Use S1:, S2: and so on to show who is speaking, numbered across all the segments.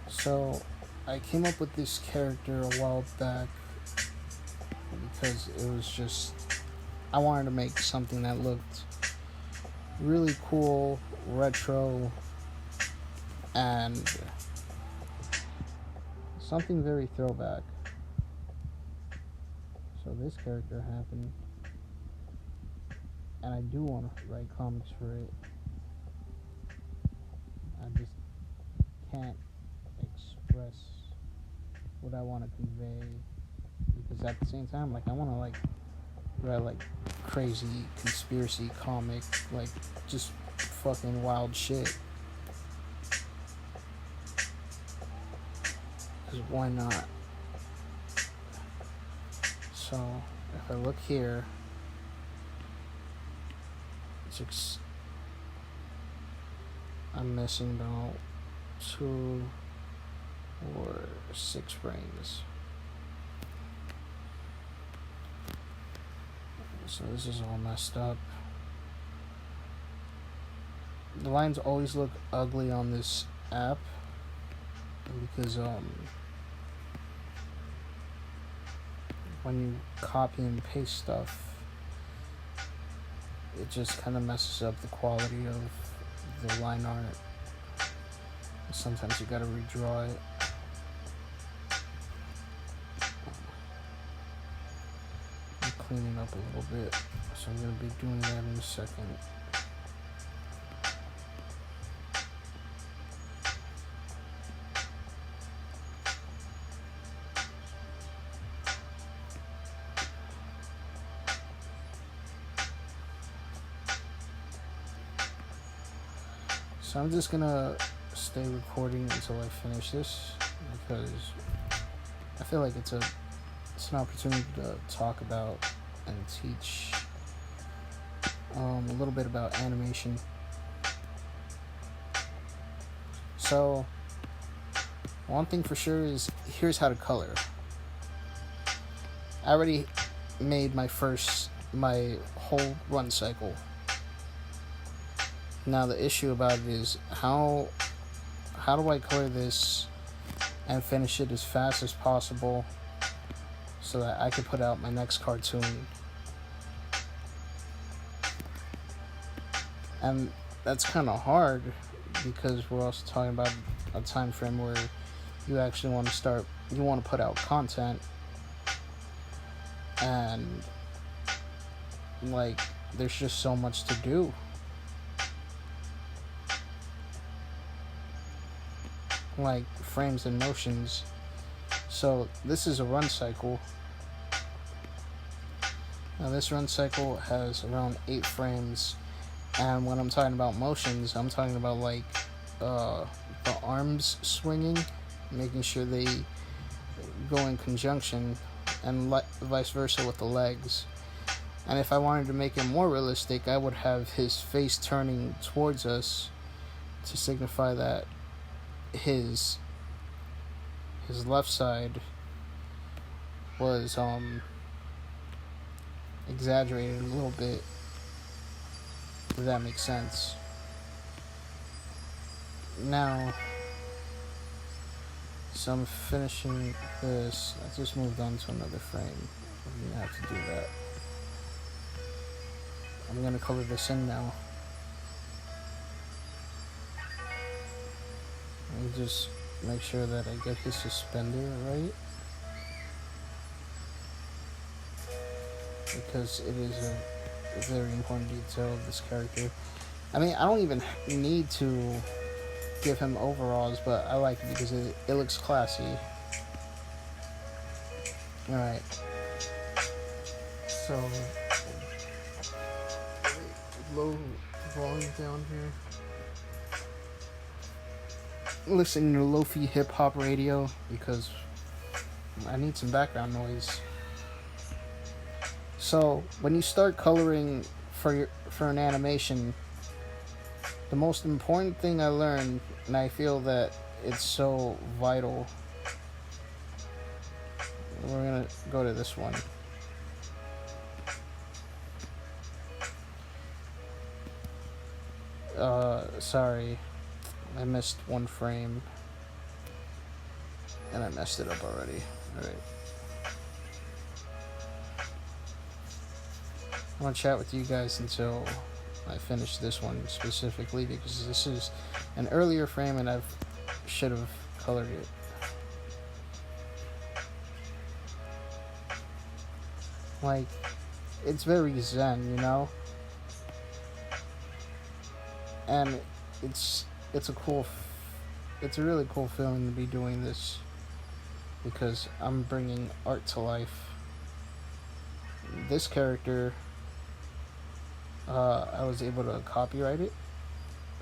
S1: So, I came up with this character a while back because it was just, I wanted to make something that looked really cool, retro, and something very throwback. So this character happened, and I do want to write comics for it. I just can't express what I want to convey because at the same time, like I want to write like crazy conspiracy comic, like just fucking wild shit. Cause why not? So if I look here, I'm missing about 2 or 6 frames. So this is all messed up. The lines always look ugly on this app because when you copy and paste stuff, it just kind of messes up the quality of the line art. Sometimes you gotta redraw it. I'm cleaning up a little bit, so I'm gonna be doing that in a second. So I'm just gonna stay recording until I finish this because I feel like it's an opportunity to talk about and teach a little bit about animation. So one thing for sure is here's how to color. I already made my whole run cycle. Now the issue about it is how do I color this and finish it as fast as possible so that I can put out my next cartoon. And that's kind of hard because we're also talking about a time frame where you actually want to put out content, and like there's just so much to do. Like frames and motions. So this is a run cycle. Now this run cycle has around 8 frames, and when I'm talking about motions, I'm talking about like the arms swinging, making sure they go in conjunction, and vice versa with the legs. And if I wanted to make it more realistic, I would have his face turning towards us to signify that his left side was exaggerated a little bit, if that makes sense. Now, so I'm finishing this. I just moved on to another frame. I'm gonna have to do that. I'm gonna color this in now. And just make sure that I get his suspender right, because it is a very important detail of this character. I mean, I don't even need to give him overalls, but I like it because it looks classy. Alright. So, low volume down here. Listening to lo-fi hip-hop radio because I need some background noise. So when you start coloring for an animation, the most important thing I learned, and I feel that it's so vital, we're gonna go to this one. Sorry, I missed one frame. And I messed it up already. Alright. I'm gonna chat with you guys until I finish this one specifically, because this is an earlier frame and I should have colored it. Like, it's very zen, you know? And it's a really cool feeling to be doing this, because I'm bringing art to life. This character, I was able to copyright it,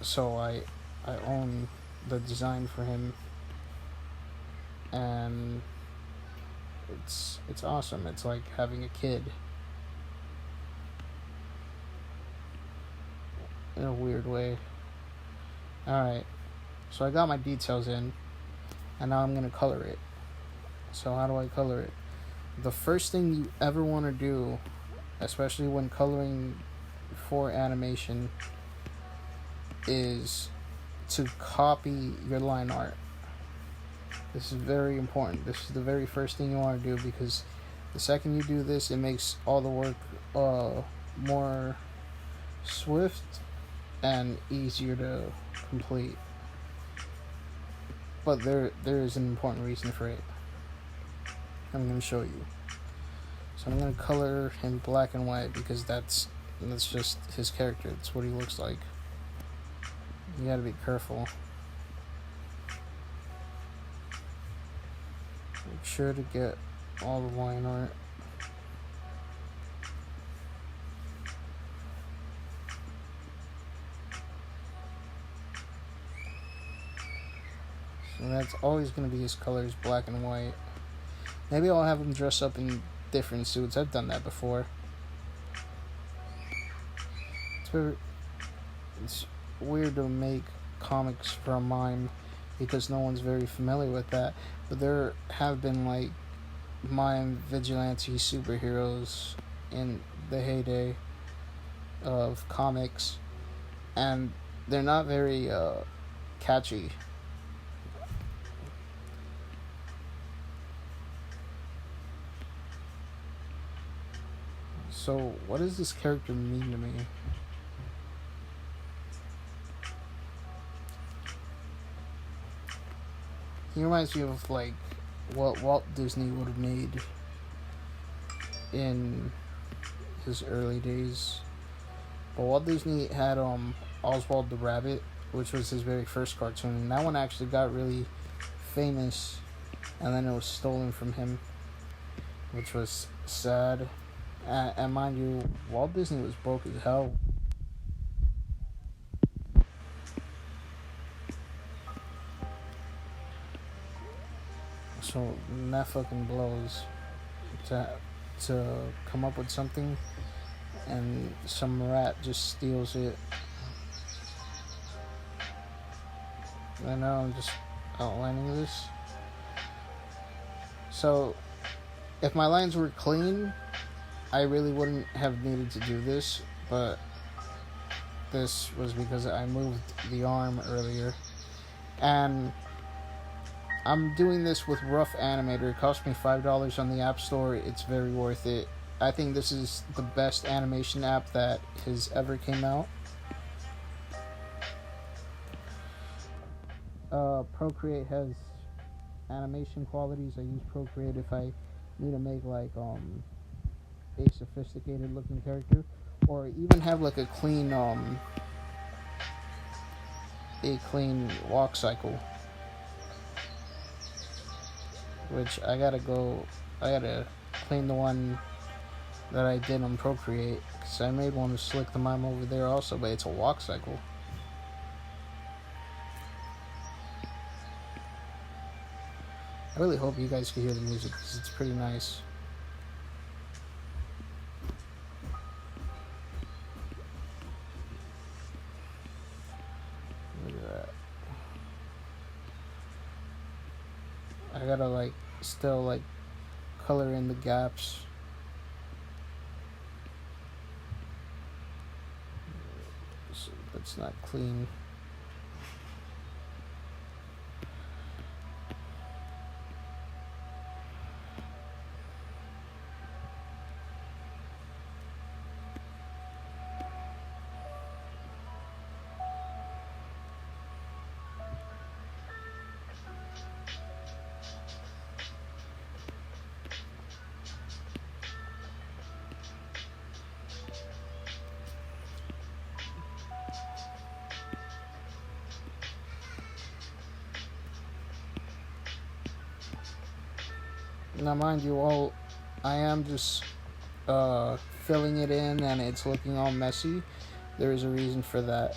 S1: so I own the design for him, and it's awesome. It's like having a kid in a weird way. Alright, so I got my details in, and now I'm gonna color it. So how do I color it? The first thing you ever want to do, especially when coloring for animation, is to copy your line art. This is very important. This is the very first thing you want to do, because the second you do this, it makes all the work more swift and easier to complete. But there is an important reason for it. I'm going to show you. So I'm going to color him black and white, because that's just his character. That's what he looks like. You gotta be careful. Make sure to get all the line art. So that's always going to be his colors, black and white. Maybe I'll have him dress up in different suits. I've done that before. It's weird to make comics from mime, because no one's very familiar with that. But there have been like mime vigilante superheroes in the heyday of comics, and they're not very catchy. So what does this character mean to me? He reminds me of like what Walt Disney would have made in his early days. But Walt Disney had Oswald the Rabbit, which was his very first cartoon, and that one actually got really famous, and then it was stolen from him, which was sad. And mind you, Walt Disney was broke as hell. So that fucking blows to come up with something, and some rat just steals it. Right now I'm just outlining this. So if my lines were clean, I really wouldn't have needed to do this, but this was because I moved the arm earlier. And I'm doing this with RoughAnimator. It cost me $5 on the App Store. It's very worth it. I think this is the best animation app that has ever came out. Procreate has animation qualities. I use Procreate if I need to make like a sophisticated looking character, or even have like a clean walk cycle, which I gotta clean the one that I did on Procreate, because I made one with Slick the Mime over there also, but it's a walk cycle. I really hope you guys can hear the music, because it's pretty nice. Look at that. I gotta like still like color in the gaps. So that's not clean. Now, mind you, all I am just filling it in and it's looking all messy. There is a reason for that,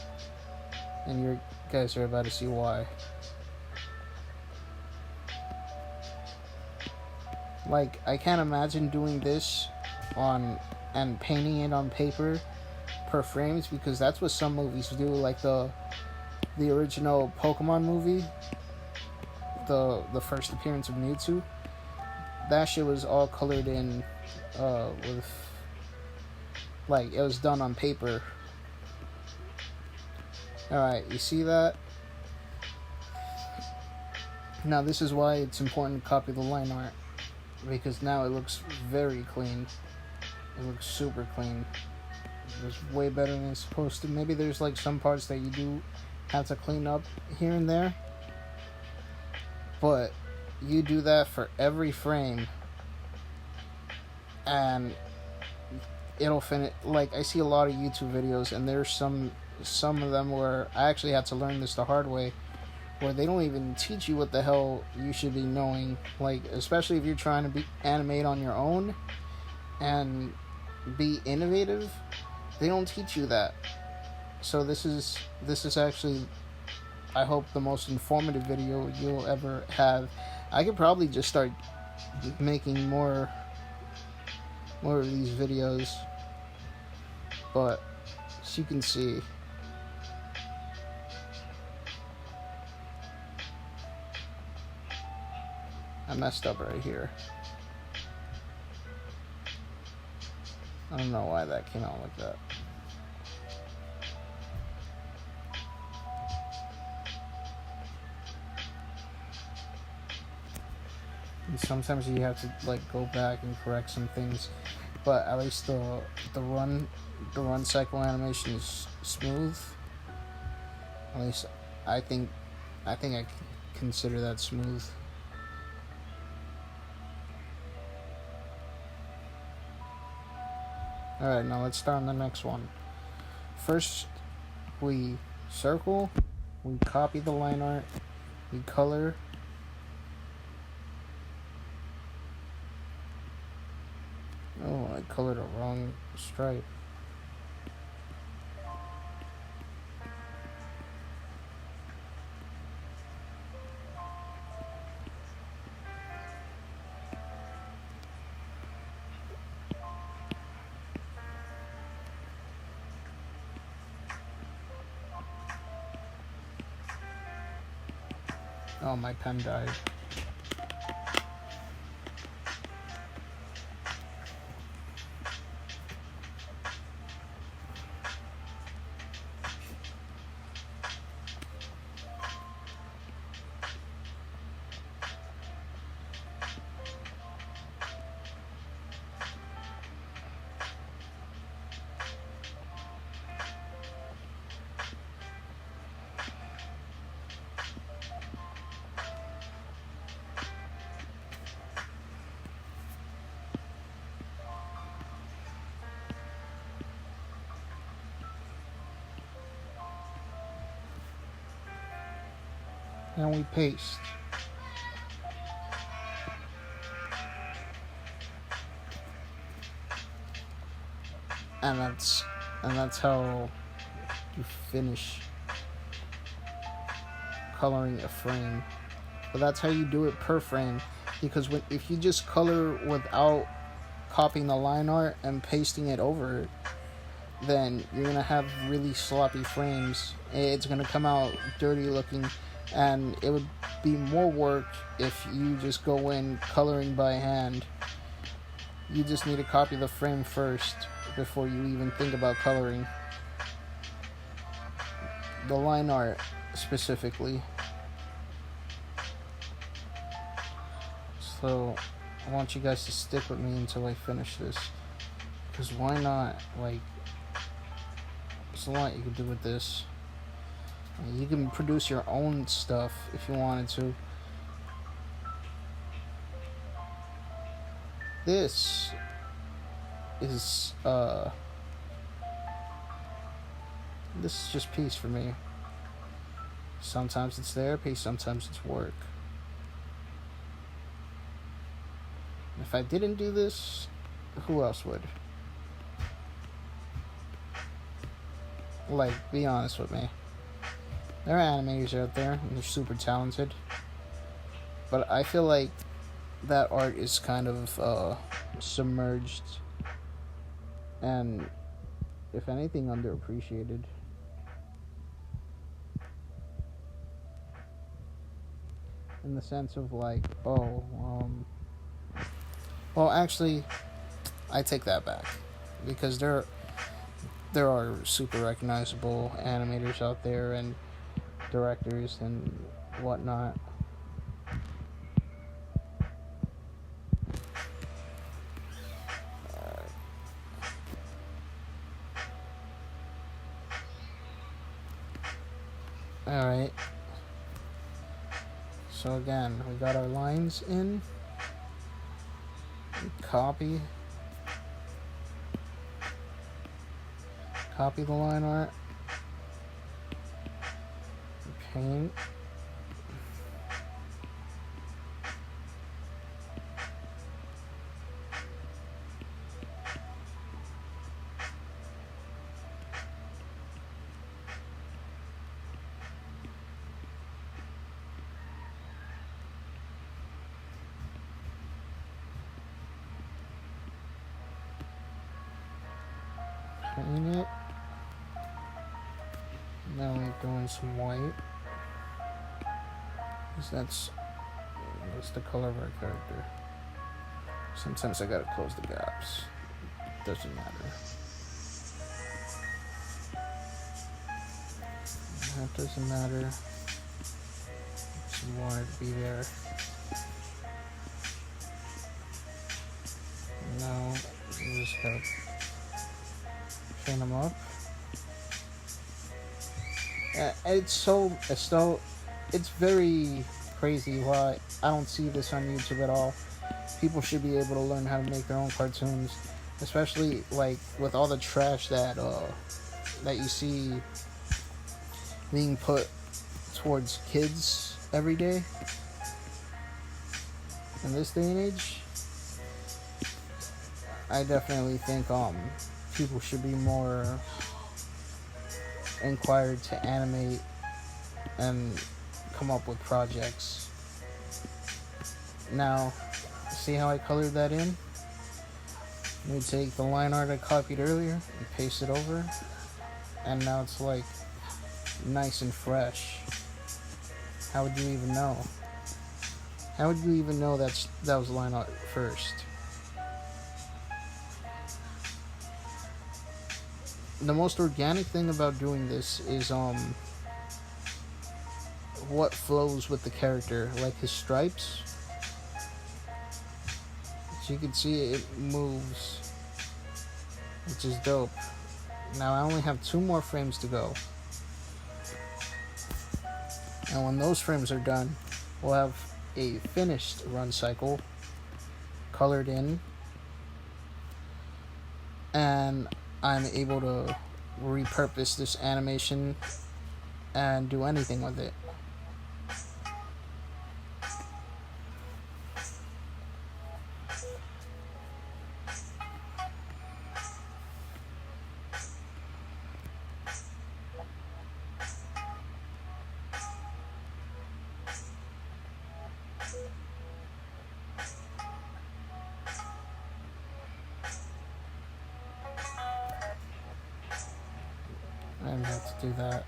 S1: and you guys are about to see why. Like, I can't imagine doing this on and painting it on paper per frames, because that's what some movies do, like the original Pokemon movie, the first appearance of Mewtwo. That shit was all colored in with, like, it was done on paper. Alright, you see that? Now this is why it's important to copy the line art, because now it looks very clean. It looks super clean. It looks way better than it's supposed to. Maybe there's like some parts that you do have to clean up here and there, but you do that for every frame and it'll finish. Like, I see a lot of YouTube videos, and there's some of them where I actually had to learn this the hard way, where they don't even teach you what the hell you should be knowing. Like, especially if you're trying to animate on your own and be innovative, they don't teach you that. So this is actually, I hope, the most informative video you'll ever have. I could probably just start making more of these videos, but as you can see, I messed up right here. I don't know why that came out like that. And sometimes you have to like go back and correct some things, but at least the run cycle animation is smooth. At least I think I consider that smooth. Alright, now let's start on the next one. First, we circle, we copy the line art, we color. Oh, I colored a wrong stripe. Oh, my pen died. And we paste. And that's how you finish coloring a frame. But that's how you do it per frame, because if you just color without copying the line art and pasting it over it, then you're gonna have really sloppy frames. It's gonna come out dirty looking, and it would be more work if you just go in coloring by hand. You just need to copy the frame first before you even think about coloring. The line art specifically. So I want you guys to stick with me until I finish this, because why not? Like, there's a lot you can do with this. You can produce your own stuff if you wanted to. This is just peace for me. Sometimes it's therapy, sometimes it's work. If I didn't do this, who else would? Like, be honest with me. There are animators out there, and they're super talented. But I feel like that art is kind of submerged and, if anything, underappreciated. In the sense of like, well, actually, I take that back, because there are super recognizable animators out there and directors and whatnot. Alright. So again, we got our lines in. Copy the line art. Paint. Paint it. Now we go in some white, because that's the color of our character. Sometimes I gotta close the gaps. Doesn't matter. That doesn't matter. Just want it to be there. Now we just gotta paint them up. It's very crazy why I don't see this on YouTube at all. People should be able to learn how to make their own cartoons, especially like with all the trash that you see being put towards kids every day in this day and age. I definitely think people should be more inquired to animate and come up with projects. Now, see how I colored that in? We take the line art I copied earlier and paste it over, and now it's like nice and fresh. How would you even know? How would you even know that was line art first? The most organic thing about doing this is what flows with the character, like his stripes. As you can see, it moves, which is dope. Now I only have 2 more frames to go, and when those frames are done, we'll have a finished run cycle, colored in, and I'm able to repurpose this animation and do anything with it. I didn't have to do that.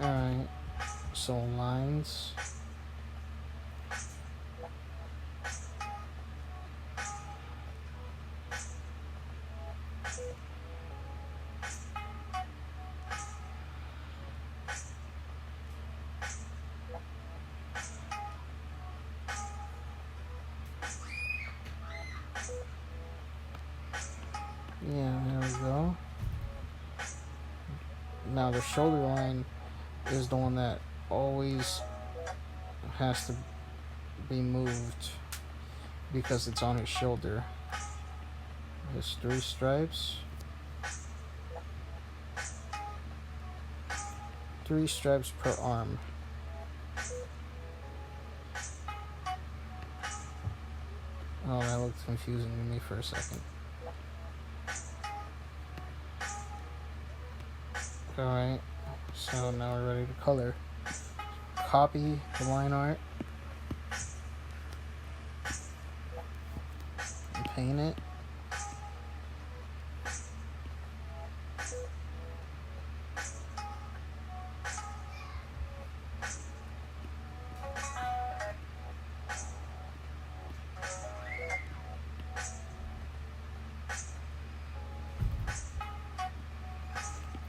S1: Alright, so lines. Yeah, there we go. Now the shoulder line is the one that always has to be moved. because it's on his shoulder. There's 3 stripes. 3 stripes per arm. Oh, that looked confusing to me for a second. Alright, so now we're ready to color. Copy the line art and paint it.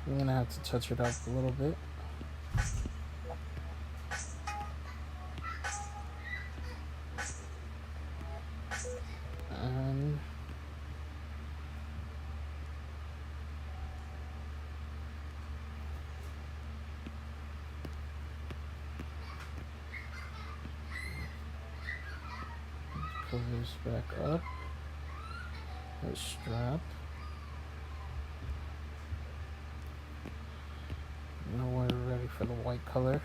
S1: I'm gonna have to touch it up a little bit. And pull this back up. The strap. Now we're ready for the white color.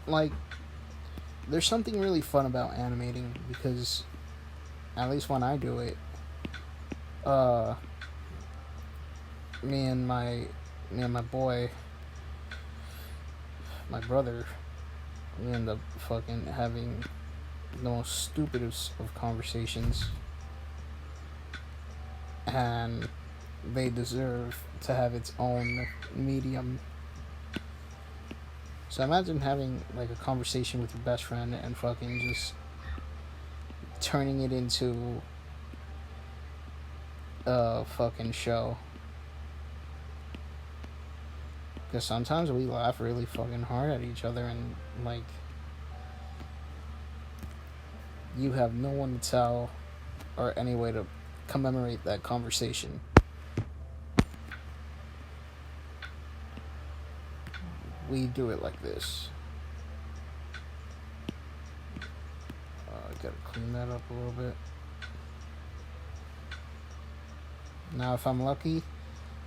S1: Like, there's something really fun about animating because, at least when I do it, me and my boy, my brother, we end up fucking having the most stupidest of conversations, and they deserve to have its own medium. So imagine having like a conversation with your best friend and fucking just turning it into a fucking show. Because sometimes we laugh really fucking hard at each other, and like, you have no one to tell or any way to commemorate that conversation. We do it like this. I gotta clean that up a little bit. Now, if I'm lucky,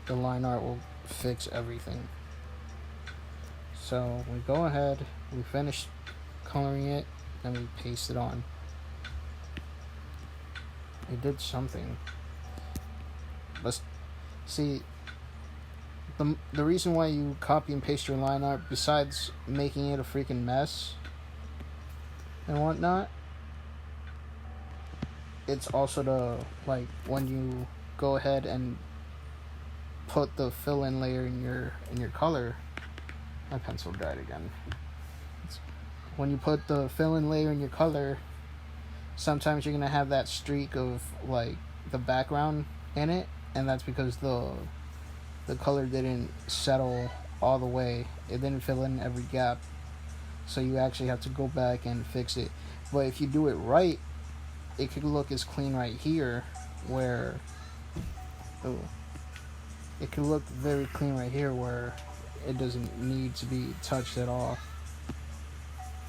S1: the line art will fix everything. So we go ahead, we finish coloring it, then we paste it on. It did something. But see, the reason why you copy and paste your line art, besides making it a freaking mess and whatnot, it's also to, like, when you go ahead and put the fill-in layer in your color. My pencil dried again. When you put the fill-in layer in your color, sometimes you're gonna have that streak of like the background in it, and that's because the color didn't settle all the way. It didn't fill in every gap, so you actually have to go back and fix it. But if you do it right, it could look as clean right here, where it could look very clean right here where it doesn't need to be touched at all.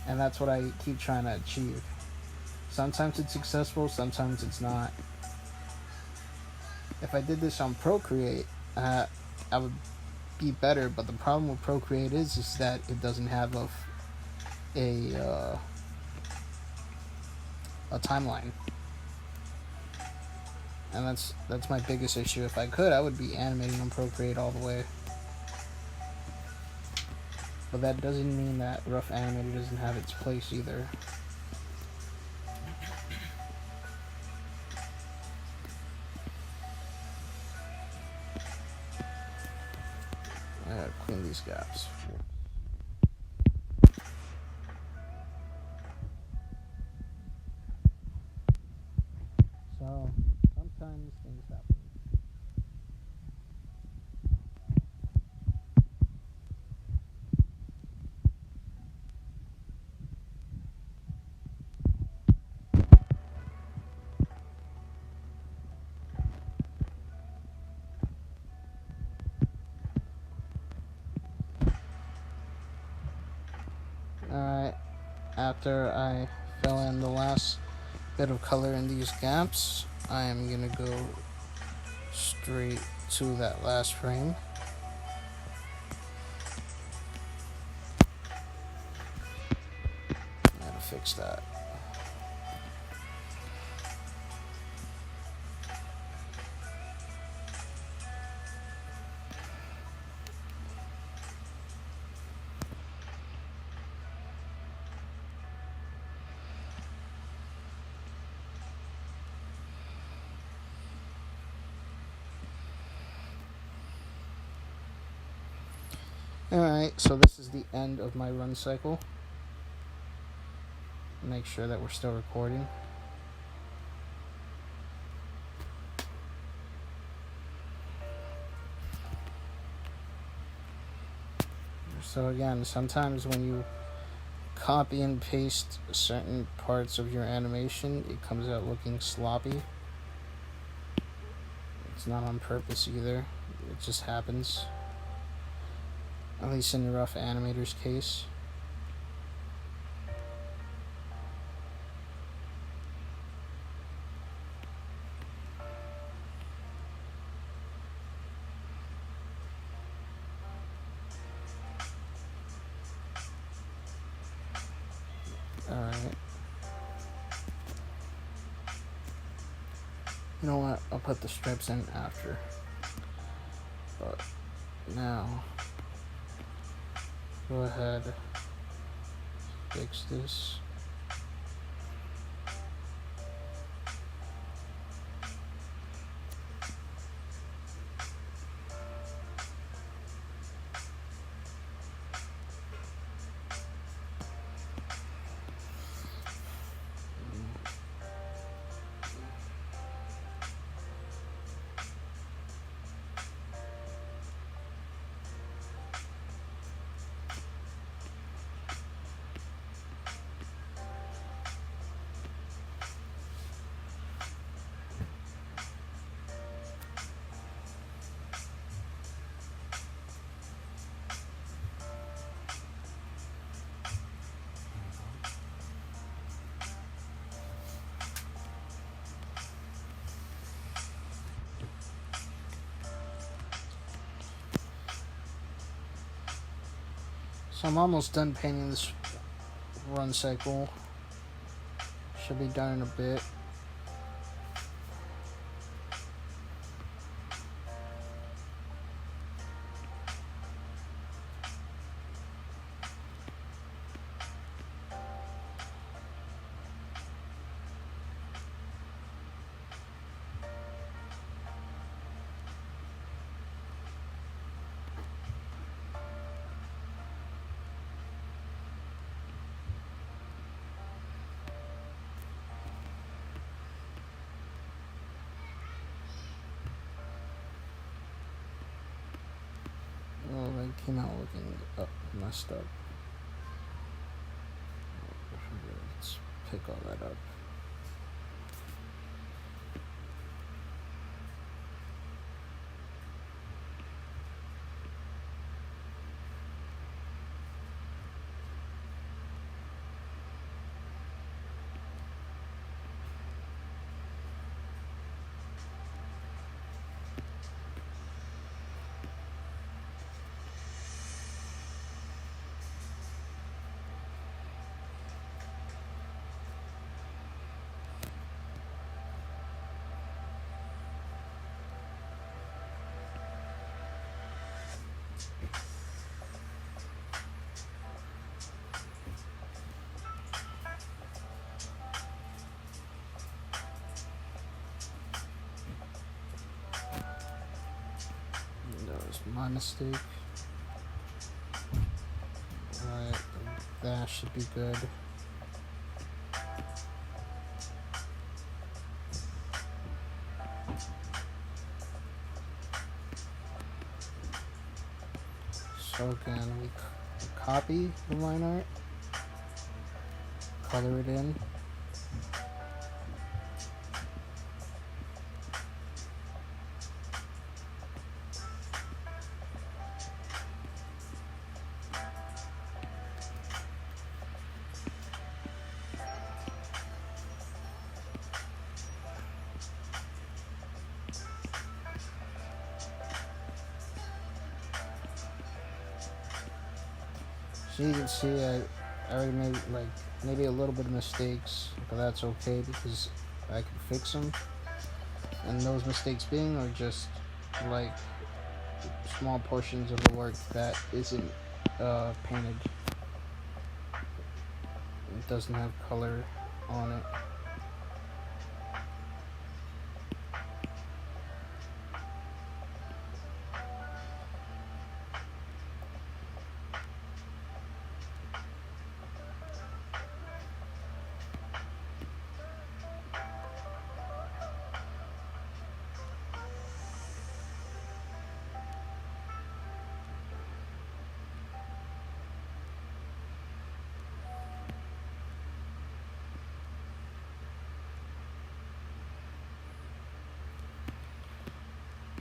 S1: And that's what I keep trying to achieve. Sometimes it's successful, sometimes it's not. If I did this on Procreate, I would be better, but the problem with Procreate is that it doesn't have a timeline. And that's my biggest issue. If I could, I would be animating on Procreate all the way. But that doesn't mean that RoughAnimator doesn't have its place either. I gotta clean these gaps. So, sometimes things happen. after I fill in the last bit of color in these gaps, I am going to go straight to that last frame. I gotta fix that. Alright, so this is the end of my run cycle. Make sure that we're still recording. So again, sometimes when you copy and paste certain parts of your animation, it comes out looking sloppy. It's not on purpose either. It just happens. At least in the RoughAnimator's case. Alright. You know what? I'll put the stripes in after. But now, go ahead, fix this. So I'm almost done painting this run cycle. Should be done in a bit. Oh, that came out looking messed up. Let's pick all that up. That was my mistake. Alright, that should be good. So again, we copy the line art, color it in. So you can see I already made maybe a little bit of mistakes, but that's okay because I can fix them. And those mistakes being are just like small portions of the work that isn't painted. It doesn't have color on it.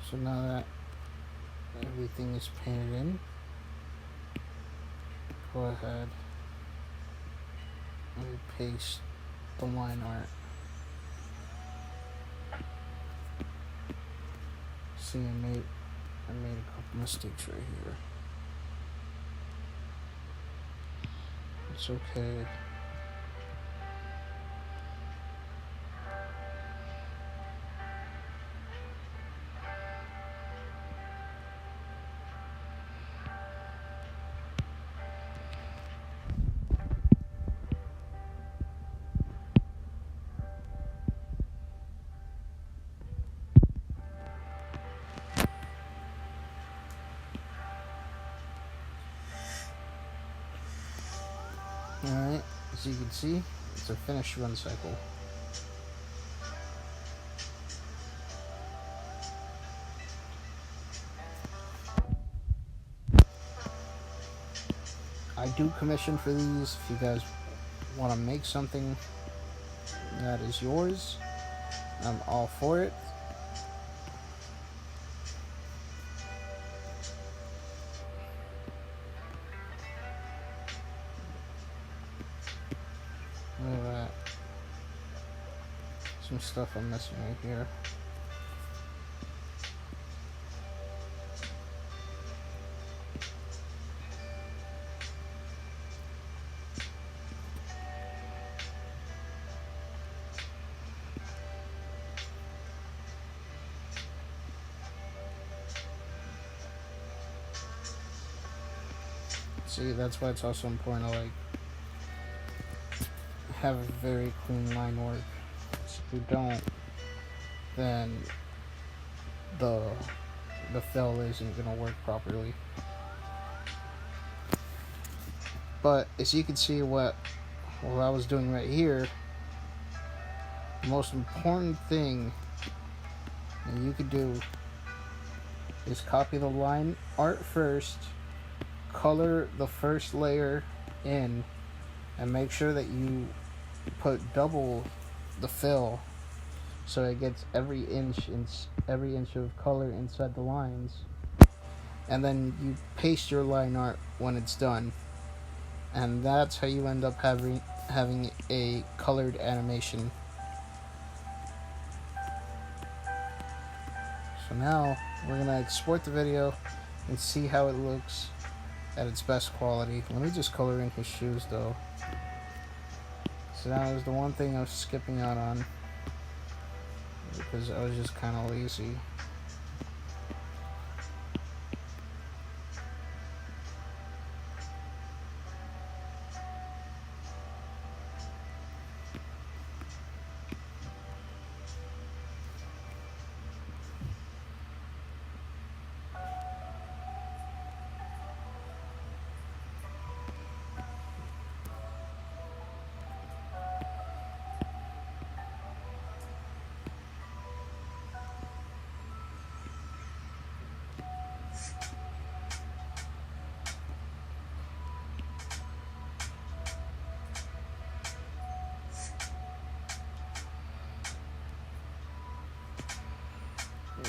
S1: So now that everything is painted in, go ahead and paste the line art. See, I made a couple mistakes right here. It's okay. Alright, as you can see, it's a finished run cycle. I do commission for these if you guys want to make something that is yours. I'm all for it. Look at that. Some stuff I'm missing right here. See, that's why it's also important to have a very clean line work. If you don't, then the fill isn't gonna work properly. But as you can see, what I was doing right here, the most important thing that you could do is copy the line art first, color the first layer in, and make sure that you put double the fill so it gets every inch of color inside the lines, and then you paste your line art when it's done, and that's how you end up having a colored animation. So now we're gonna export the video and see how it looks at its best quality. Let me just color in his shoes though. So that was the one thing I was skipping out on because I was just kind of lazy.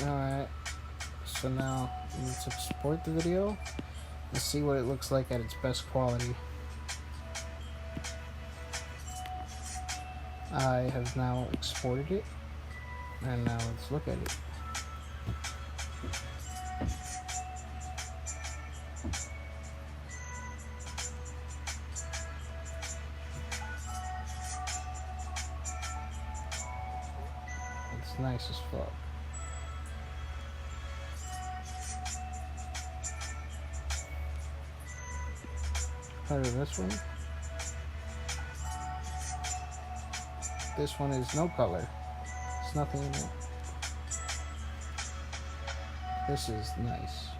S1: Alright, so now let's export the video and see what it looks like at its best quality. I have now exported it, and now let's look at it. is nice as fuck. Heard of this one? This one is no color. There's nothing in it. This is nice.